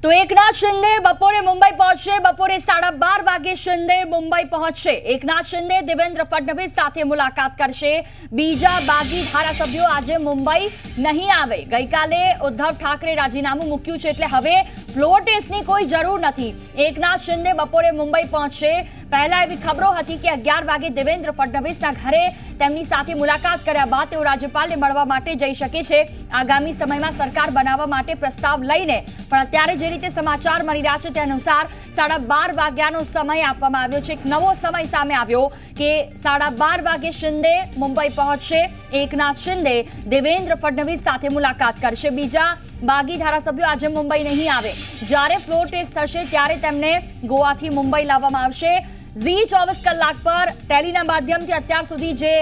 तो एकनाथ शिंदे बपोरे मुंबई पहुंचे। बपोरे 12:30 वागे शिंदे मुंबई पहुंचશે। એકનાથ શિંદે દેવેન્દ્ર ફડણવીસ સાથે મુલાકાત કરશે। બીજા બાગી ધારાસભ્યો આજે મુંબઈ નહીં આવે। ગઈકાલે ઉદ્ધવ ઠાકરે રાજીનામું મૂક્યું છે, એટલે હવે ફ્લોર ટેસ્ટની કોઈ જરૂર નથી। એકનાથ શિંદે બપોરે મુંબઈ પહોંચશે। પહેલા એવી ખબરો હતી કે 11 વાગે દેવેન્દ્ર ફડણવીસના ઘરે તેમની સાથે મુલાકાત કર્યા બાદ તેઓ રાજ્યપાલને મળવા માટે જઈ શકે છે, આગામી સમયમાં સરકાર બનાવવા માટે પ્રસ્તાવ લઈને। પણ અત્યારે જે રીતે સમાચાર મળી રહ્યા છે તે અનુસાર 12:30 વાગ્યાનો સમય આપવામાં આવ્યો છે। એક નવો સમય સામે આવ્યો કે 12:30 વાગે શિંદે મુંબઈ પહોંચશે। એકનાથ શિંદે દેવેન્દ્ર ફડણવીસ સાથે મુલાકાત કરશે। બીજા બાગી ધારાસભ્યો આજે મુંબઈ નહીં આવે। જ્યારે ફ્લોર ટેસ્ટ થશે ત્યારે તેમને ગોવાથી મુંબઈ લાવવામાં આવશે। ઝી 24 કલાક પર ટેલીના માધ્યમથી અત્યાર સુધી જે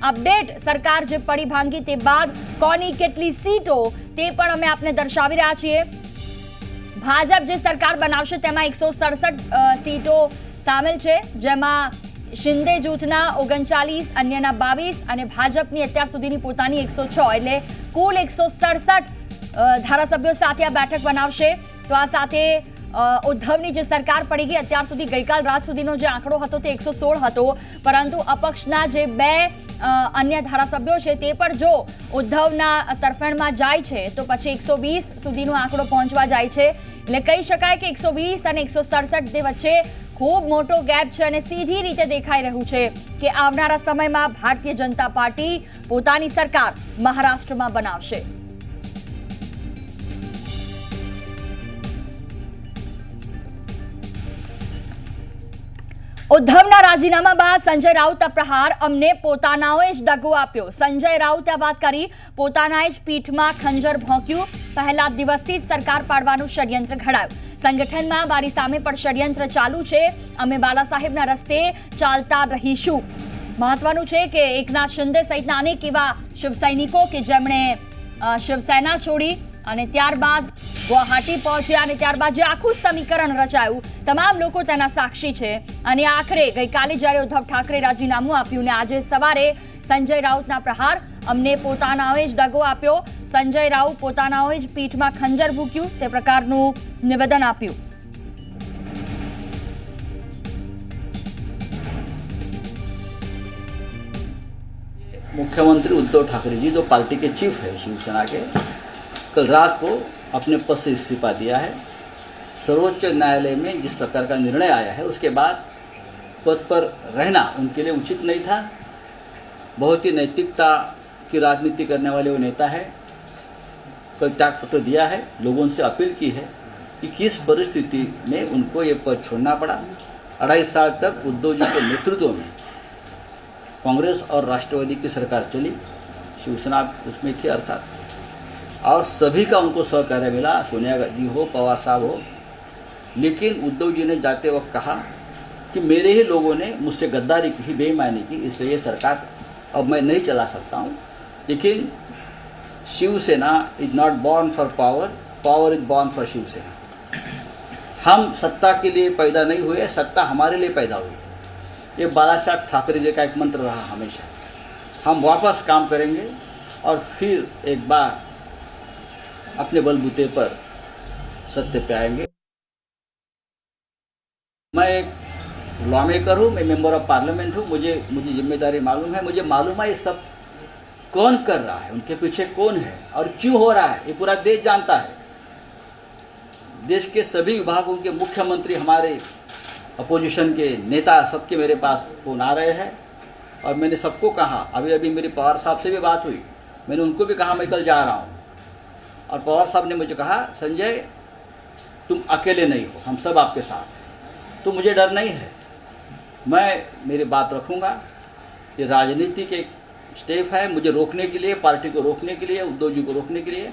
અપડેટ સરકાર જે પડી ભાંગી તે બાદ કોની કેટલી સીટો તે પણ અમે આપને દર્શાવી રહ્યા છીએ। ભાજપ જે સરકાર બનાવશે તેમાં 167 સીટો સામેલ છે, જેમાં શિંદે જૂથના 39, અન્યના 22 અને ભાજપની અત્યાર સુધીની પોતાની 106, એટલે કુલ 167 ધારાસભ્યો સાથે આ બેઠક બનાવશે। તો આ સાથે ઉદ્ધવની જે સરકાર પડી ગઈ અત્યાર સુધી ગઈકાલ રાત સુધીનો જે આંકડો હતો તે 116 હતો, પરંતુ અપક્ષના જે 2 અન્ય ધારાસભ્યો છે તે પણ જો ઉદ્ધવના તરફેણમાં જાય છે તો પછી 120 સુધીનો આંકડો પહોંચવા જાય છે। એટલે કહી શકાય કે 120 અને 167 ની વચ્ચે ખૂબ મોટો ગેપ છે અને સીધી રીતે દેખાઈ રહ્યું છે કે આવનારા સમયમાં ભારતીય જનતા પાર્ટી પોતાની સરકાર મહારાષ્ટ્રમાં બનાવશે। ઉદ્ધવના રાજીનામા બાદ સંજય રાઉત પ્રહાર, અમને પોતાનાઓએ જ દગો આપ્યો। સંજય રાઉતે વાત કરી, પોતાનાએ જ પીઠમાં ખંજર ભોંક્યું। પહેલા દિવસથી જ સરકાર પાડવાનું ષડયંત્ર ઘડાયું। સંગઠનમાં મારી સામે પણ ષડયંત્ર ચાલુ છે, અમે બાલા સાહેબના રસ્તે ચાલતા રહીશું। મહત્વનું છે કે એકનાથ શિંદે સહિતના અનેક એવા શિવસૈનિકો કે જેમણે શિવસેના છોડી અને ત્યારબાદ ગુવાહાટી પહોંચ્યા અને ત્યારબાદ જે આખું સમીકરણ રચાયું, તમામ લોકો તેના સાક્ષી છે। અને આખરે ગઈકાલે જ્યારે ઉદ્ધવ ઠાકરે રાજીનામું આપ્યું ને આજે સવારે સંજય રાઉતના પ્રહાર, અમને પોતાનાઓએ જ દગો આપ્યો। સંજય રાઉત પોતાનાઓએ જ પીઠમાં ખંજર ભૂક્યું તે પ્રકારનું નિવેદન આપ્યું। मुख्यमंत्री उद्धव ठाकरे जी जो पार्टी के चीफ है शिवसेना के, कल रात को अपने पद से इस्तीफा दिया है। सर्वोच्च न्यायालय में जिस प्रकार का निर्णय आया है उसके बाद पद पर रहना उनके लिए उचित नहीं था। बहुत ही नैतिकता की राजनीति करने वाले वो नेता है। कल त्यागपत्र दिया है, लोगों से अपील की है कि किस परिस्थिति में उनको ये पद छोड़ना पड़ा। 2.5 साल तक उद्धव जी के नेतृत्व में कांग्रेस और राष्ट्रवादी की सरकार चली, शिवसेना उसमें थी अर्थात, और सभी का उनको सहकार्य मिला, सोनिया गांधी हो, पवार साहब हो। लेकिन उद्धव जी ने जाते वक्त कहा कि मेरे ही लोगों ने मुझसे गद्दारी की, बेईमानी की, इसलिए ये सरकार अब मैं नहीं चला सकता हूँ। लेकिन Shiv Sena is not born for power, power is born for Shiv Sena. हम सत्ता के लिए पैदा नहीं हुए, सत्ता हमारे लिए पैदा हुई। ये बाला साहब ठाकरे जी का एक मंत्र रहा हमेशा। हम वापस काम करेंगे और फिर एक बार अपने बलबूते पर सत्य पे आएंगे। मैं एक लॉ मेकर हूँ, मैं मेंबर ऑफ पार्लियामेंट हूँ, मुझे जिम्मेदारी मालूम है। मुझे मालूम है ये सब कौन कर रहा है, उनके पीछे कौन है और क्यों हो रहा है, ये पूरा देश जानता है। देश के सभी विभागों के मुख्यमंत्री, हमारे अपोजिशन के नेता, सबके मेरे पास फोन आ रहे हैं और मैंने सबको कहा। अभी मेरी पवार साहब से भी बात हुई, मैंने उनको भी कहा मैं कल जा रहा हूँ, और पवार साहब ने मुझे कहा संजय तुम अकेले नहीं हो, हम सब आपके साथ हैं, तो मुझे डर नहीं है। मैं मेरी बात रखूँगा। ये राजनीति के स्टेप है मुझे रोकने के लिए, पार्टी को रोकने के लिए, उद्धव जी को रोकने के लिए,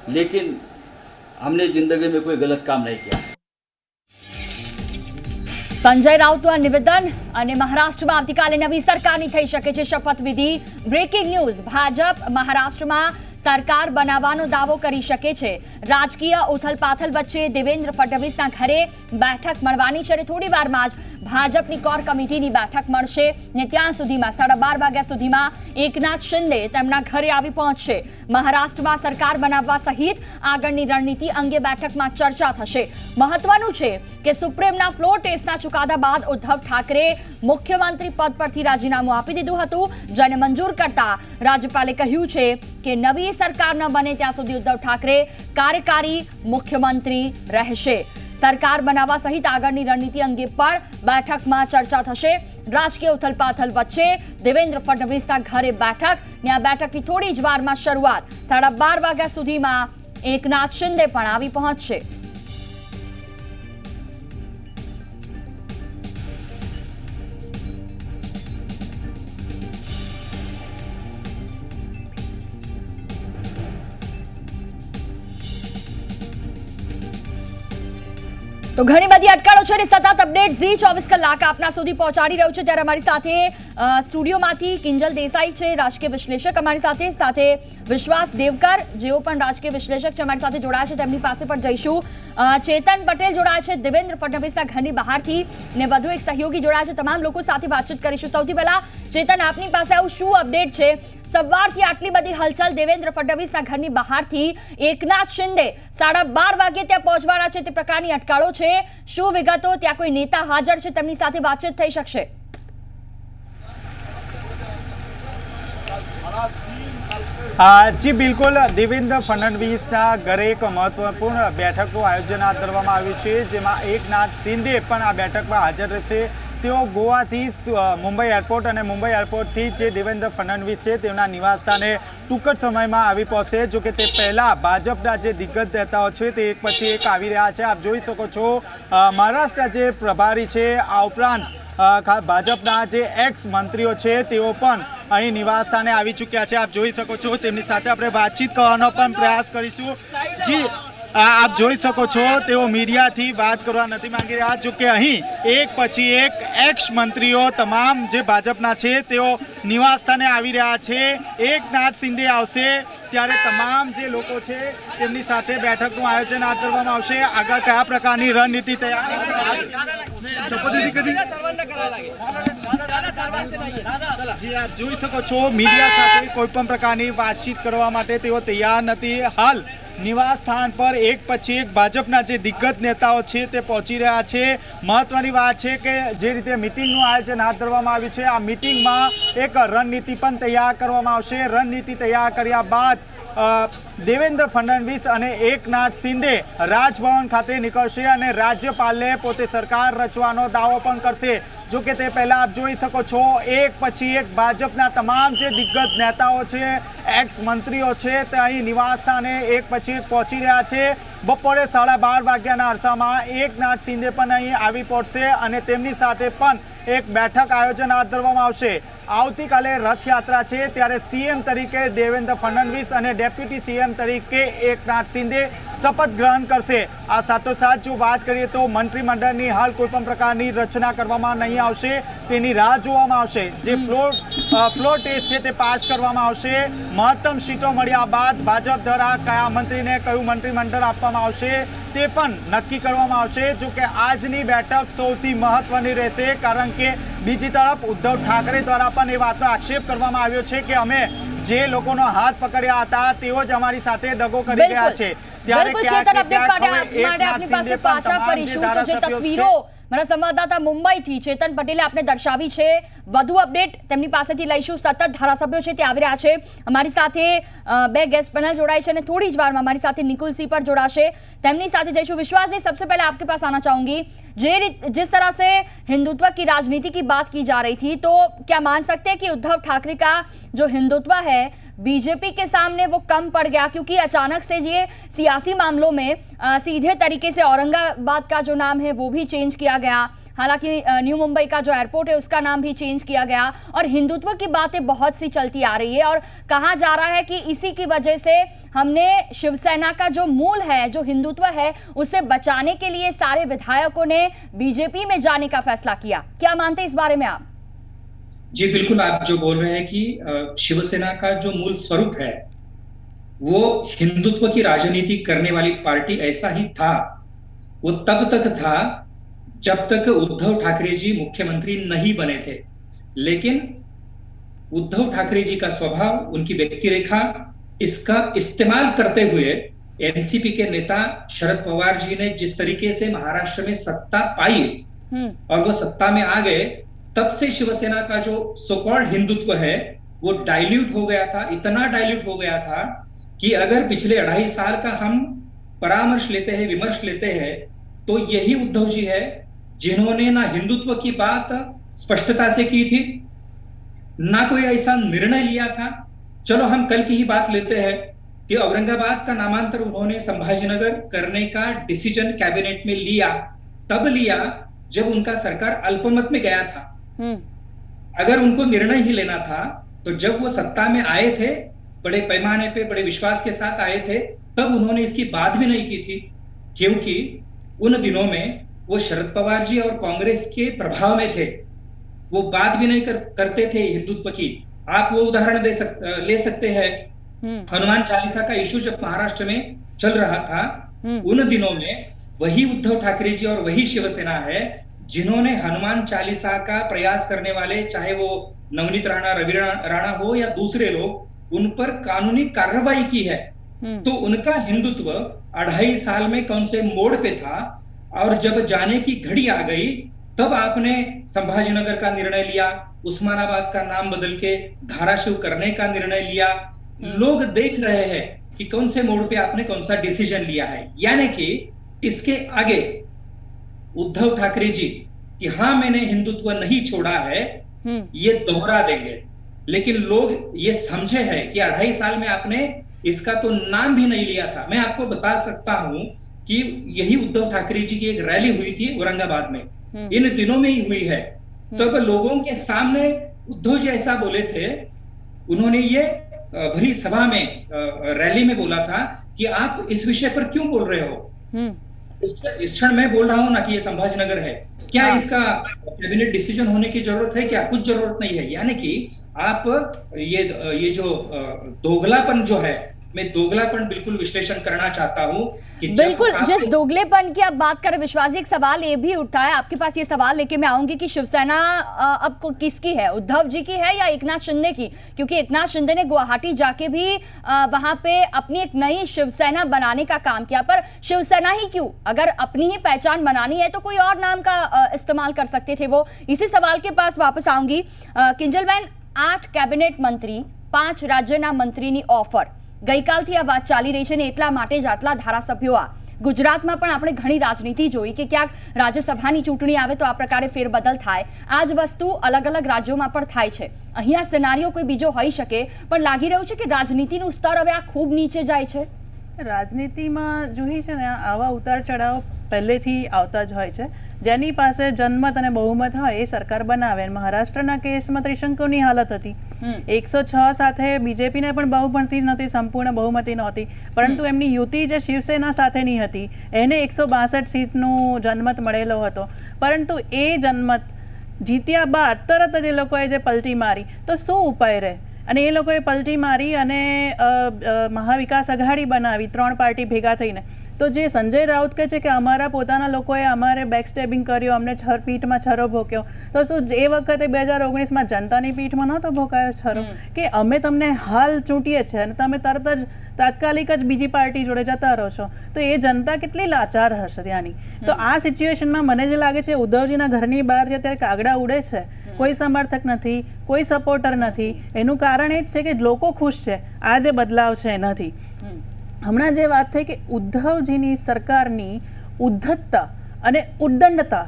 लेकिन हमने जिंदगी में कोई गलत काम नहीं किया। સંજય રાઉતનું આ નિવેદન। અને મહારાષ્ટ્રમાં આવતીકાલે નવી સરકારની થઈ શકે છે શપથવિધિ। બ્રેકિંગ ન્યૂઝ, ભાજપ મહારાષ્ટ્રમાં સરકાર બનાવવાનો દાવો કરી શકે છે। રાજકીય ઉથલપાથલ વચ્ચે દેવેન્દ્ર ફડણવીસના ઘરે બેઠક મળવાની છે। થોડી વારમાં જ ભાજપની કોર કમિટીની બેઠક મળશે ને ત્યાં સુધીમાં 12:30 વાગ્યા સુધીમાં એકનાથ શિંદે તેમના ઘરે આવી પહોંચશે। મહારાષ્ટ્રમાં સરકાર બનાવવા સહિત આગળની રણનીતિ અંગે બેઠકમાં ચર્ચા થશે। મહત્વનું છે કે સુપ્રીમના ફ્લોર ટેસ્ટના ચુકાદા બાદ ઉદ્ધવ ઠાકરે મુખ્યમંત્રી પદ પરથી રાજીનામું આપી દીધું હતું, જેને મંજૂર કરતા રાજ્યપાલે કહ્યું છે કે નવી સરકાર ન બને ત્યાં સુધી ઉદ્ધવ ઠાકરે કાર્યકારી મુખ્યમંત્રી રહેશે। સરકાર બનાવવા સહિત આગળની રણનીતિ અંગે પણ બેઠકમાં ચર્ચા થશે। રાજકીય ઉથલપાથલ વચ્ચે દેવેન્દ્ર ફડણવીસના ઘરે બેઠક ને આ બેઠકની થોડી જ વારમાં શરૂઆત 12:30 વાગ્યા સુધીમાં એકનાથ શિંદે પણ આવી પહોંચશે। તો ઘણી બધી અટકળો છે અને સતત અપડેટ ઝી 24 કલાક આપના સુધી પહોંચાડી રહ્યું છે। ત્યારે અમારી સાથે સ્ટુડિયોમાંથી કિંજલ દેસાઈ છે, રાજકીય વિશ્લેષક અમારી સાથે વિશ્વાસ દેવકર જેઓ પણ રાજકીય વિશ્લેષક છે અમારી સાથે જોડાયા છે, તેમની પાસે પણ જઈશું। ચેતન પટેલ જોડાયા છે દેવેન્દ્ર ફડણવીસના ઘરની બહારથી ને વધુ એક સહયોગી જોડાયા છે। તમામ લોકો સાથે વાતચીત કરીશું। સૌથી પહેલા ચેતન, આપની પાસે આવું શું અપડેટ છે? સવારથી આટલી બધી હલચલ દેવેન્દ્ર ફડણવીસના ઘરની બહારથી એકનાથ શિંદે 12:30 વાગે ત્યાં પહોંચવાના છે તે પ્રકારની અટકાળો છે। શું વિગતો? ત્યાં કોઈ નેતા હાજર છે? તેમની સાથે વાતચીત થઈ શકશે? જી બિલકુલ, દેવેન્દ્ર ફડણવીસના ઘરે એક મહત્વપૂર્ણ બેઠકનું આયોજન હાથ ધરવામાં આવ્યું છે, જેમાં એકનાથ શિંદે પણ આ બેઠકમાં હાજર રહેશે। તેઓ ગોવાથી મુંબઈ એરપોર્ટ અને મુંબઈ એરપોર્ટથી જે દેવેન્દ્ર ફડણવીસ છે તેમના નિવાસસ્થાને ટૂંક જ સમયમાં આવી પહોંચશે। જો કે તે પહેલાં ભાજપના જે દિગ્ગજ નેતાઓ છે તે એક પછી એક આવી રહ્યા છે। આપ જોઈ શકો છો મહારાષ્ટ્રના જે પ્રભારી છે, આ ઉપરાંત ભાજપના જે એક્સ મંત્રીઓ છે તેઓ પણ અહીં નિવાસસ્થાને આવી ચૂક્યા છે। આપ જોઈ શકો છો, તેમની સાથે આપણે વાતચીત કરવાનો પણ પ્રયાસ કરીશું। જી, આપ જોઈ શકો છો તેઓ મીડિયાથી વાત કરવા નથી માંગી રહ્યા। જો કે અહીં એક પછી એક એક્સ મંત્રીઓ તમામ જે ભાજપના છે તેઓ નિવાસસ્થાને આવી રહ્યા છે। એકનાથ શિંદે આવશે ત્યારે તમામ જે લોકો છે તેમની સાથે બેઠકનું આયોજન હાથ ધરવામાં આવશે। આગળ કયા પ્રકારની રણનીતિ તૈયાર જી આપ જોઈ શકો છો મીડિયા સાથે કોઈ પણ પ્રકારની વાતચીત કરવા માટે તેઓ તૈયાર નથી। હાલ નિવાસ સ્થાન પર એક પછી એક ભાજપના જે દિગ્ગજ નેતાઓ છે તે પહોંચી રહ્યા છે। મહત્વની વાત છે કે જે રીતે મિટિંગનું આયોજન હાથ ધરવામાં આવ્યું છે, આ મિટિંગમાં એક રણનીતિ પણ તૈયાર કરવામાં આવશે। રણનીતિ તૈયાર કર્યા બાદ દેવેન્દ્ર ફડણવીસ અને એકનાથ શિંદે રાજભવન ખાતે નીકળશે અને રાજ્યપાલે પોતે સરકાર રચવાનો દાવો પણ કરશે। જો કે તે પહેલાં આપ જોઈ શકો છો એક પછી એક ભાજપના તમામ જે દિગ્ગજ નેતાઓ છે, એક્સ મંત્રીઓ છે તે અહીં નિવાસસ્થાને એક પછી એક પહોંચી રહ્યા છે। બપોરે 12:30 વાગ્યાના અરસામાં એકનાથ શિંદે પણ અહીં આવી પહોંચશે અને તેમની સાથે પણ એક બેઠક આયોજન હાથ ધરવામાં આવશે। આવતીકાલે રથયાત્રા છે ત્યારે સીએમ તરીકે દેવેન્દ્ર ફડણવીસ અને ડેપ્યુટી સીએમ તરીકે એકનાથ શિંદે શપથ ગ્રહણ કરશે। આ સાથોસાથ જો વાત કરીએ તો મંત્રીમંડળની હાલ કોઈ પણ પ્રકારની રચના કરવામાં નહીં આવશે, તેની રાહ જોવામાં આવશે। જે ફ્લોર ટેસ્ટ છે તે પાસ કરવામાં આવશે। મહત્તમ સીટો મળ્યા બાદ ભાજપ દ્વારા કયા મંત્રીને કયું મંત્રીમંડળ આપવામાં આવશે તે પણ નક્કી કરવામાં આવશે। જો કે આજની બેઠક સૌથી મહત્વની રહેશે, કારણ કે બીજી તરફ ઉદ્ધવ ઠાકરે દ્વારા પણ એ વાતનો આક્ષેપ કરવામાં આવ્યો છે કે અમે જે લોકોનો હાથ પકડ્યા હતા તેઓ જ અમારી સાથે દગો કરી રહ્યા છે। ત્યારે આપની પાસે પાછા ફરીશું તો જે તસવીરો મારા સંવાદદાતા મુંબઈથી ચેતન પટેલે આપને દર્શાવી છે, વધુ અપડેટ તેમની પાસેથી લઈશું। સતત ધારાસભ્યો છે તે આવી રહ્યા છે। અમારી સાથે બે ગેસ્ટ પેનલ જોડાય છે અને થોડી જ વારમાં અમારી સાથે निकुल सिंह पर जोड़ाशे, તેમની સાથે જઈશું। विश्वास जी, सबसे पहले आपके पास आना चाहूंगी। जिस तरह से हिंदुत्व की राजनीति की बात की जा रही थी, तो क्या मान सकते हैं कि उद्धव ठाकरे का जो हिंदुत्व है बीजेपी के सामने वो कम पड़ गया, क्योंकि अचानक से ये सियासी मामलों में सीधे तरीके से औरंगाबाद का जो नाम है वो भी चेंज किया गया। हालांकि न्यू मुंबई का जो एयरपोर्ट है उसका नाम भी चेंज किया गया और हिंदुत्व की बातें बहुत सी चलती आ रही है और कहा जा रहा है कि इसी की वजह से हमने शिवसेना का जो मूल है, जो हिंदुत्व है, उसे बचाने के लिए सारे विधायकों ने बीजेपी में जाने का फैसला किया। क्या मानते हैं इस बारे में आप? जी बिल्कुल, आप जो बोल रहे हैं कि शिवसेना का जो मूल स्वरूप है वो हिंदुत्व की राजनीति करने वाली पार्टी ऐसा ही था। वो तब तक था जब तक उद्धव ठाकरे जी मुख्यमंत्री नहीं बने थे। लेकिन उद्धव ठाकरे जी का स्वभाव, उनकी व्यक्ति रेखा, इसका इस्तेमाल करते हुए एनसीपी के नेता शरद पवार जी ने जिस तरीके से महाराष्ट्र में सत्ता पाई और वो सत्ता में आ गए, तब से शिवसेना का जो सो कॉल्ड हिंदुत्व है वो डाइल्यूट हो गया था। इतना डाइल्यूट हो गया था कि अगर पिछले 2.5 साल का हम परामर्श लेते हैं, विमर्श लेते हैं, तो यही उद्धव जी है जिन्होंने ना हिंदुत्व की बात स्पष्टता से की थी, ना कोई ऐसा निर्णय लिया था। चलो हम कल की ही बात लेते हैं कि औरंगाबाद का नामांतर उन्होंने संभाजीनगर करने का डिसीजन कैबिनेट में लिया, तब लिया जब उनका सरकार अल्पमत में गया था। अगर उनको निर्णय ही लेना था तो जब वो सत्ता में आए थे, बड़े पैमाने पे बड़े विश्वास के साथ आए थे, तब उन्होंने इसकी बात भी नहीं की थी, क्योंकि उन दिनों में वो शरद पवार जी और कांग्रेस के प्रभाव में थे। वो बात भी नहीं करते थे हिंदुत्व की। आप वो उदाहरण ले सकते हैं, हनुमान चालीसा का इशू जब महाराष्ट्र में चल रहा था, उन दिनों में वही उद्धव ठाकरे जी और वही शिवसेना है जिन्होंने हनुमान चालीसा का प्रयास करने वाले, चाहे वो नवनीत राणा, रवि राणा हो या दूसरे लोग, उन पर कानूनी कार्रवाई की है। तो उनका हिंदुत्व 2.5 साल में कौन से मोड़ पे था, और जब जाने की घड़ी आ गई तब आपने संभाजीनगर का निर्णय लिया, उस्मानाबाद का नाम बदल के धाराशिव करने का निर्णय लिया। लोग देख रहे हैं कि कौन से मोड़ पे आपने कौन सा डिसीजन लिया है। यानी कि इसके आगे उद्धव ठाकरे जी कि हाँ मैंने हिंदुत्व नहीं छोड़ा है, ये दोहरा देंगे। लेकिन लोग ये समझे हैं कि 2.5 साल में आपने इसका तो नाम भी नहीं लिया था। मैं आपको बता सकता हूं कि यही उद्धव ठाकरे जी की एक रैली हुई थी औरंगाबाद में, इन दिनों में ही हुई है। तब लोगों के सामने उद्धव जी ऐसा बोले थे, उन्होंने ये भरी सभा में रैली में बोला था कि आप इस विषय पर क्यों बोल रहे हो। इस क्षण मैं बोल रहा हूं ना कि ये संभाजीनगर है, क्या इसका कैबिनेट डिसीजन होने की जरूरत है? क्या कुछ जरूरत नहीं है। यानी कि आप ये जो दोगलापन जो है, मैं दोगलापन बिल्कुल विश्लेषण करना चाहता हूं कि बिल्कुल जिस दोगलेपन की आप बात करें विश्वास जी, एक सवाल ये भी उठता है आपके पास, ये सवाल लेके मैं आऊंगी कि शिवसेना अब किसकी है, उद्धव जी की है या एकनाथ शिंदे की? क्योंकि एकनाथ शिंदे ने गुवाहाटी जाके भी वहां पे अपनी एक नई शिवसेना बनाने का काम किया, पर शिवसेना ही क्यों? अगर अपनी ही पहचान बनानी है तो कोई और नाम का इस्तेमाल कर सकते थे वो। इसी सवाल के पास वापस आऊंगी। किंजलबेन, 8 કેબિનેટ મંત્રી, 5 રાજ્યના મંત્રીની ઓફર ગઈકાલથી આ વાત ચાલી રહી છે ને એટલા માટે જ આટલા ધારાસભ્યો આ ગુજરાતમાં પણ આપણે ઘણી રાજનીતિ જોઈ કે ક્યાંક રાજ્યસભાની ચૂંટણી આવે તો આ પ્રકારે ફેરબદલ થાય। આ જ વસ્તુ અલગ અલગ રાજ્યોમાં પણ થાય છે। અહીંયા સિનારીઓ કોઈ બીજો હોઈ શકે, પણ લાગી રહ્યું છે કે રાજનીતિનું સ્તર હવે આ ખૂબ નીચે જાય છે। રાજનીતિમાં જોઈ છે ને આવા ઉતાર ચઢાવ પહેલેથી આવતા જ હોય છે। જેની પાસે જનમત અને બહુમત હોય એ સરકાર બનાવે। મહારાષ્ટ્રના કેસમાં ત્રિશંકુની હાલત હતી, 106 સાથે બીજેપીને પણ બહુમતી નહોતી, સંપૂર્ણ બહુમતી નહોતી, પરંતુ એમની યુતિ જે શિવસેના સાથેની હતી એને 162 સીટનું જનમત મળેલો હતો। પરંતુ એ જનમત જીત્યા બાદ તરત જ એ લોકોએ જે પલટી મારી, તો શું ઉપાય રહે? અને એ લોકોએ પલટી મારી અને મહાવિકાસ અઘાડી બનાવી, 3 પાર્ટી ભેગા થઈને। તો જે સંજય રાઉત કહે છે કે અમારા પોતાના લોકોએ અમારે બેકસ્ટેબિંગ કર્યો, અમને પીઠમાં છરો ભોક્યો, તો શું એ વખતે 2019માં જનતાની પીઠમાં નહોતો ભોકાયો છરો કે અમે તમને હાલ ચૂંટીએ છીએ અને તમે તરત જ તાત્કાલિક જ બીજી પાર્ટી જોડે જતા રહો છો? તો એ જનતા કેટલી લાચાર હશે ત્યાંની। તો આ સિચ્યુએશનમાં મને જે લાગે છે ઉદ્ધવજીના ઘરની બહાર જે અત્યારે કાગડા ઉડે છે, કોઈ સમર્થક નથી, કોઈ સપોર્ટર નથી, એનું કારણ એ જ છે કે લોકો ખુશ છે આ જે બદલાવ છે એનાથી। હમણાં જે વાત થઈ કે ઉદ્ધવજીની સરકારની ઉદ્ધતતા અને ઉદ્દંડતા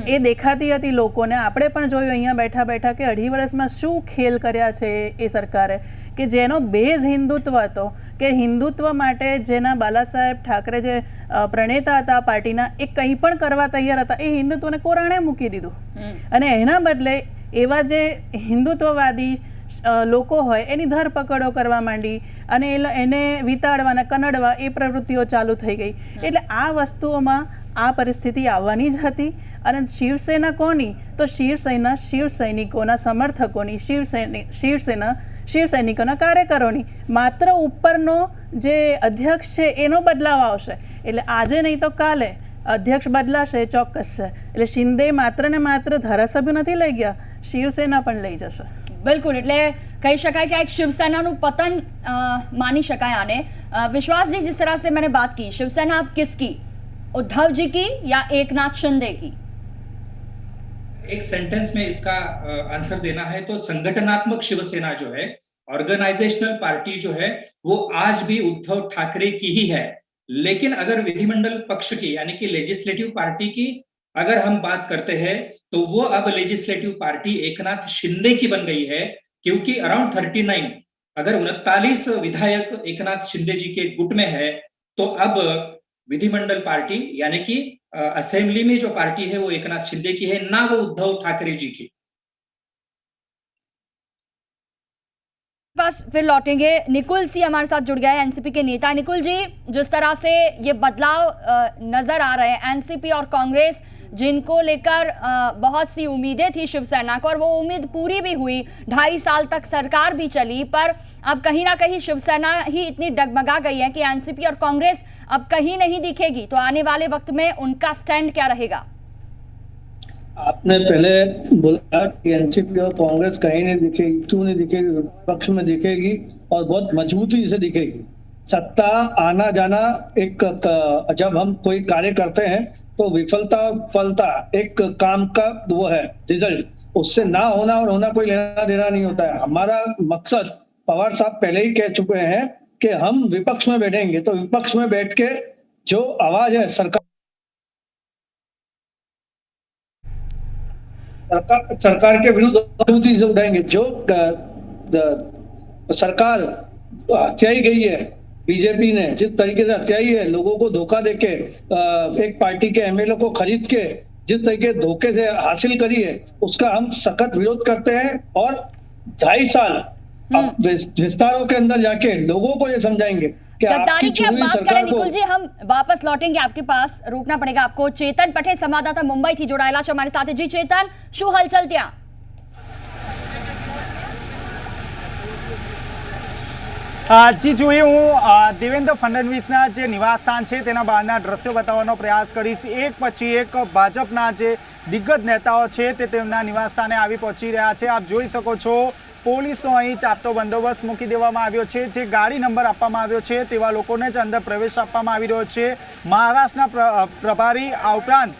એ દેખાતી હતી લોકોને। આપણે પણ જોયું અહીંયા બેઠા બેઠા કે 2.5 વર્ષમાં શું ખેલ કર્યા છે એ સરકારે, કે જેનો બેઝ હિન્દુત્વ હતો, કે હિન્દુત્વ માટે જેના બાલાસાહેબ ઠાકરે જે પ્રણેતા હતા પાર્ટીના, એ કંઈ પણ કરવા તૈયાર હતા, એ હિન્દુત્વને કોરાણે મૂકી દીધું। અને એના બદલે એવા જે હિન્દુત્વવાદી લોકો હોય એની ધરપકડો કરવા માંડી અને એને વિતાડવાના, કનડવા એ પ્રવૃત્તિઓ ચાલુ થઈ ગઈ। એટલે આ વસ્તુઓમાં આ પરિસ્થિતિ આવવાની જ હતી। અને શિવસેના કોની? તો શિવસેના શિવ સૈનિકોના સમર્થકોની, શિવસૈનિકોના કાર્યકરોની। માત્ર ઉપરનો જે અધ્યક્ષ છે એનો બદલાવ આવશે. એટલે આજે નહીં તો કાલે અધ્યક્ષ બદલાશે ચોક્કસ છે. એટલે શિંદે માત્ર ને માત્ર ધારાસભ્યો નથી લઈ ગયા, શિવસેના પણ લઈ જશે. बिल्कुल એટલે कही शकाय कि एक शिवसेना नु पतन मानी शकाय आने. विश्वास जी, जिस तरह से मैंने बात की, शिवसेना अब किसकी, उद्धव जी की या एकनाथ शिंदे की? एक सेंटेंस में इसका आंसर देना है तो संगठनात्मक शिवसेना जो है, ऑर्गेनाइजेशनल पार्टी जो है, वो आज भी उद्धव ठाकरे की ही है. लेकिन अगर विधिमंडल पक्ष की यानी कि लेजिस्लेटिव पार्टी की अगर हम बात करते हैं तो वो अब लेजिस्लेटिव पार्टी एकनाथ शिंदे की बन गई है, क्योंकि अराउंड 39 अगर 39 विधायक एकनाथ शिंदे जी के गुट में है तो अब विधिमंडल पार्टी यानी कि असेंबली में जो पार्टी है वो एकनाथ शिंदे की है, ना वो उद्धव ठाकरे जी की. पास फिर लौटेंगे. निकुल सी हमारे साथ जुड़ गए हैं, एनसीपी के नेता. निकुल जी, जिस तरह से ये बदलाव नजर आ रहे हैं, एनसीपी और कांग्रेस जिनको लेकर बहुत सी उम्मीदें थी शिवसेना को, और वो उम्मीद पूरी भी हुई, 2.5 साल तक सरकार भी चली, पर अब कहीं ना कहीं शिवसेना ही इतनी डगमगा गई है कि एनसीपी और कांग्रेस अब कहीं नहीं दिखेगी. तो आने वाले वक्त में उनका स्टैंड क्या रहेगा? आपने पहले बोला कि एनसीपी और कांग्रेस कहीं नहीं दिखेगी, क्यों नहीं दिखेगी? विपक्ष में दिखेगी और बहुत मजबूती से दिखेगी. सत्ता आना जाना एक जब हम कोई कार्य करते हैं तो विफलता और फलता एक काम का वो है रिजल्ट, उससे ना होना और होना कोई लेना देना नहीं होता है. हमारा मकसद पवार साहब पहले ही कह चुके हैं कि हम विपक्ष में बैठेंगे, तो विपक्ष में बैठ के जो आवाज है सरकार के विरुद्ध मजबूती से उठाएंगे. जो सरकार हत्याई गई है, बीजेपी ने जिस तरीके से हत्याई है, लोगों को धोखा देके एक पार्टी के एमएलए को खरीद के जिस तरीके धोखे से हासिल करी है, उसका हम सख्त विरोध करते हैं. और 2.5 साल विस्तारों के अंदर जाके लोगों को ये समझाएंगे कि गद्दारी की अब बात करें. निकुल जी, हम वापस लौटेंगे आपके पास, रोकना पड़ेगा आपको. चेतन पटेल संवाददाता मुंबई थी जोड़ाયેલા છે અમારી સાથે. જી ચેતન, શું હલચલ ત્યાં? જી જોઈએ, હું દેવેન્દ્ર ફડણવીસના જે નિવાસસ્થાન છે તેના બહારના દ્રશ્યો બતાવવાનો પ્રયાસ કરીશ. એક પછી એક ભાજપના જે દિગ્ગજ નેતાઓ છે તે તેમના નિવાસસ્થાને આવી પહોંચી રહ્યા છે. આપ જોઈ શકો છો, પોલીસનો અહીં ચાપતો બંદોબસ્ત મૂકી દેવામાં આવ્યો છે. જે ગાડી નંબર આપવામાં આવ્યો છે તેવા લોકોને જ અંદર પ્રવેશ આપવામાં આવી રહ્યો છે. મહારાષ્ટ્રના પ્રભારી, આ ઉપરાંત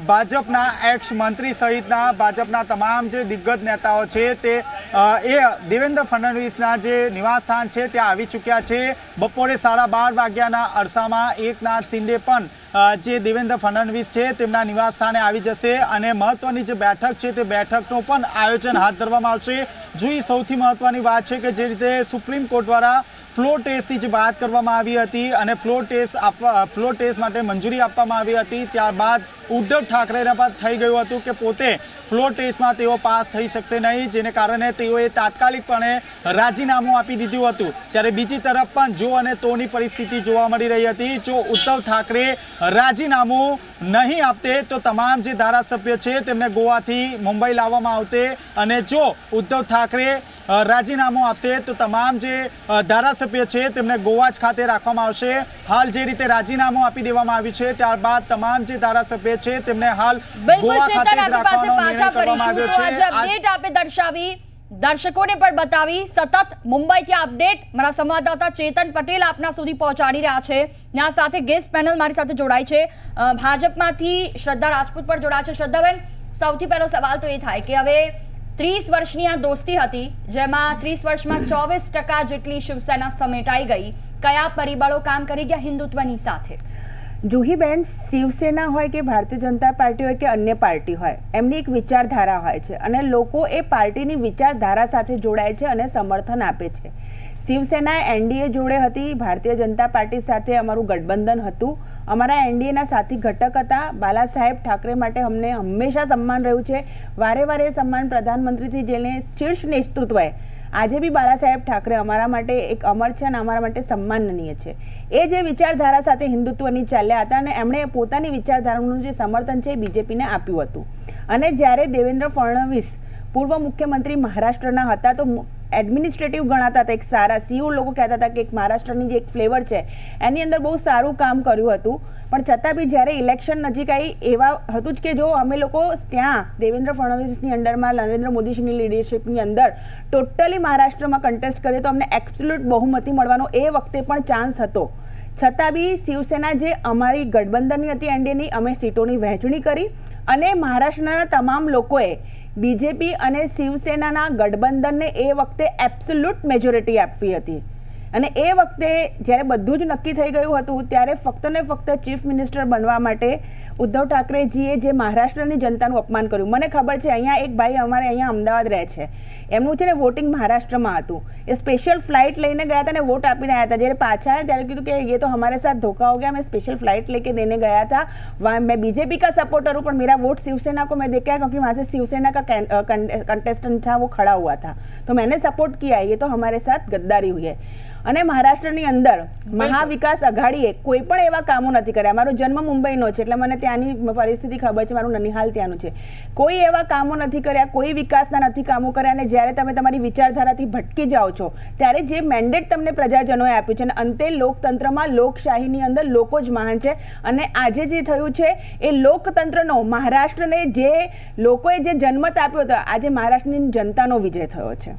ભાજપના એક્સ મંત્રી સહિતના ભાજપના તમામ જે દિગ્ગજ નેતાઓ છે તે એ દેવેન્દ્ર ફડણવીસના જે નિવાસસ્થાન છે ત્યાં આવી ચૂક્યા છે. બપોરે 12:30 વાગ્યાના અરસામાં એકનાથ શિંદે પણ જે દેવેન્દ્ર ફડણવીસ છે તેમના નિવાસસ્થાને આવી જશે અને મહત્વની જે બેઠક છે તે બેઠકનું પણ આયોજન હાથ ધરવામાં આવશે. જો સૌથી મહત્વની વાત છે કે જે રીતે સુપ્રીમ કોર્ટ દ્વારા ફ્લોર ટેસ્ટની જે વાત કરવામાં આવી હતી અને ફ્લોર ટેસ્ટ માટે મંજૂરી આપવામાં આવી હતી, ત્યારબાદ ઉદ્ધવ ઠાકરેના પર થઈ ગયું હતું કે પોતે ફ્લોર ટેસ્ટમાં તેઓ પાસ થઈ શકશે નહીં, જેને કારણે તેઓએ તાત્કાલિકપણે રાજીનામું આપી દીધું હતું. ત્યારે બીજી તરફ પણ જો અને તોની પરિસ્થિતિ જોવા મળી રહી હતી. જો ઉદ્ધવ ઠાકરે રાજીનામું નહીં આપતે તો તમામ જે ધારાસભ્ય છે તેમને ગોવાથી મુંબઈ લાવવામાં આવતે, અને જો ઉદ્ધવ ઠાકરે રાજીનામું આપશે તો તમામ જે ધારાસભ્ય છે તેમને ગોવા જ ખાતે રાખવામાં આવશે. હાલ જે રીતે રાજીનામું આપી દેવામાં આવ્યું છે, ત્યારબાદ તમામ જે ધારાસભ્ય છે તેમને હાલ ગોવા ખાતે જ રાખવાનો નિર્ણય કરવામાં આવ્યો છે. આજે અપડેટ આપે દર્શાવી, દર્શકોને પણ બતાવી, સતત મુંબઈથી અપડેટ મારા સંવાદદાતા ચેતન પટેલ આપના સુધી પહોંચાડી રહ્યા છે. આ સાથે ગેસ્ટ પેનલ મારી સાથે જોડાય છે. ભાજપમાંથી શ્રદ્ધા રાજપૂત પણ જોડાય છે. શ્રદ્ધાબેન, સૌથી પહેલો સવાલ તો એ થાય કે હવે 30 વર્ષની આ દોસ્તી હતી, જેમાં 30 વર્ષમાં 24% જેટલી શિવસેના સમેટાઈ ગઈ. કયા પરિબળો કામ કરી ગયા હિન્દુત્વની સાથે? જુહીબેન, શિવસેના હોય કે ભારતીય જનતા પાર્ટી હોય કે અન્ય પાર્ટી હોય, એમની એક વિચારધારા હોય છે અને લોકો એ પાર્ટીની વિચારધારા સાથે જોડાય છે અને સમર્થન આપે છે. શિવસેના એનડીએ જોડે હતી, ભારતીય જનતા પાર્ટી સાથે અમારું ગઠબંધન હતું, અમારા એનડીએના સાથી ઘટક હતા. બાલા સાહેબ ઠાકરે માટે અમને હંમેશા સન્માન રહ્યું છે. વારે વારે સન્માન પ્રધાનમંત્રીથી જેને શીર્ષ નેતૃત્વએ આજે બી બાલા સાહેબ ઠાકરે અમારા માટે એક અમર છે અને અમારા માટે સન્માનનીય છે. એ જે વિચારધારા સાથે હિન્દુત્વની ચાલ્યા હતા અને એમણે પોતાની વિચારધારાનું જે સમર્થન છે એ બીજેપીને આપ્યું હતું. અને જ્યારે દેવેન્દ્ર ફડણવીસ પૂર્વ મુખ્યમંત્રી મહારાષ્ટ્રના હતા તો એડમિનિસ્ટ્રેટિવ ગણાતા હતા, એક સારા સીઓ લોકો કહેતા હતા કે એક મહારાષ્ટ્રની જે એક ફ્લેવર છે એની અંદર બહુ સારું કામ કર્યું હતું. પણ છતાં બી જ્યારે ઇલેક્શન નજીક આવી એવા હતું જ કે જો અમે લોકો ત્યાં દેવેન્દ્ર ફડણવીસની અંડરમાં નરેન્દ્ર મોદીજીની લીડરશિપની અંદર ટોટલી મહારાષ્ટ્રમાં કન્ટેસ્ટ કરીએ તો અમને એબ્સોલ્યુટ બહુમતી મળવાનો એ વખતે પણ ચાન્સ હતો. છતાં બી શિવસેના જે અમારી ગઠબંધનની હતી એનડીએની, અમે સીટોની વહેંચણી કરી અને મહારાષ્ટ્રના તમામ લોકોએ બીજેપી અને શિવસેનાના ગઠબંધનને એ વખતે એબ્સોલ્યુટ મેજોરિટી આપવી હતી. અને એ વખતે જ્યારે બધું જ નક્કી થઈ ગયું હતું ત્યારે ફક્ત ને ફક્ત ચીફ મિનિસ્ટર બનવા માટે ઉદ્ધવ ઠાકરેજીએ જે મહારાષ્ટ્રની જનતાનું અપમાન કર્યું. મને ખબર છે અહીંયા એક ભાઈ અમારે અહીંયા અમદાવાદ રહે છે, એમનું છે ને વોટિંગ મહારાષ્ટ્રમાં હતું, એ સ્પેશિયલ ફ્લાઇટ લઈને ગયા હતા અને વોટ આપીને આવ્યા હતા. જ્યારે પાછા આવ્યા ત્યારે કીધું કે ये तो हमारे साथ धोखा हो गया, मैं स्पेशल फ्लाइट लेके देने गया था, मैं बीजेपी का सपोर्टर हूँ पर मेरा वोट शिवसेना को मैं देखा क्योंकि वहाँ से शिवसेना का कंटेस्टेंट था वो खड़ा हुआ था तो मैंने सपोर्ट किया है, ये तो हमारे साथ गद्दारी हुई है. અને મહારાષ્ટ્રની અંદર મહાવિકાસ અઘાડીએ કોઈ પણ એવા કામો નથી કર્યા. મારો જન્મ મુંબઈનો છે એટલે મને ત્યાંની પરિસ્થિતિ ખબર છે, મારું નનિહાલ ત્યાંનું છે. કોઈ એવા કામો નથી કર્યા, કોઈ વિકાસના નથી કામો કર્યા. અને જ્યારે તમે તમારી વિચારધારાથી ભટકી જાઓ છો ત્યારે જે મેન્ડેટ તમને પ્રજાજનોએ આપ્યું છે અને અંતે લોકતંત્રમાં લોકશાહીની અંદર લોકો જ મહાન છે. અને આજે જે થયું છે એ લોકતંત્રનો, મહારાષ્ટ્રને જે લોકોએ જે જન્મત આપ્યો હતો, આજે મહારાષ્ટ્રની જનતાનો વિજય થયો છે.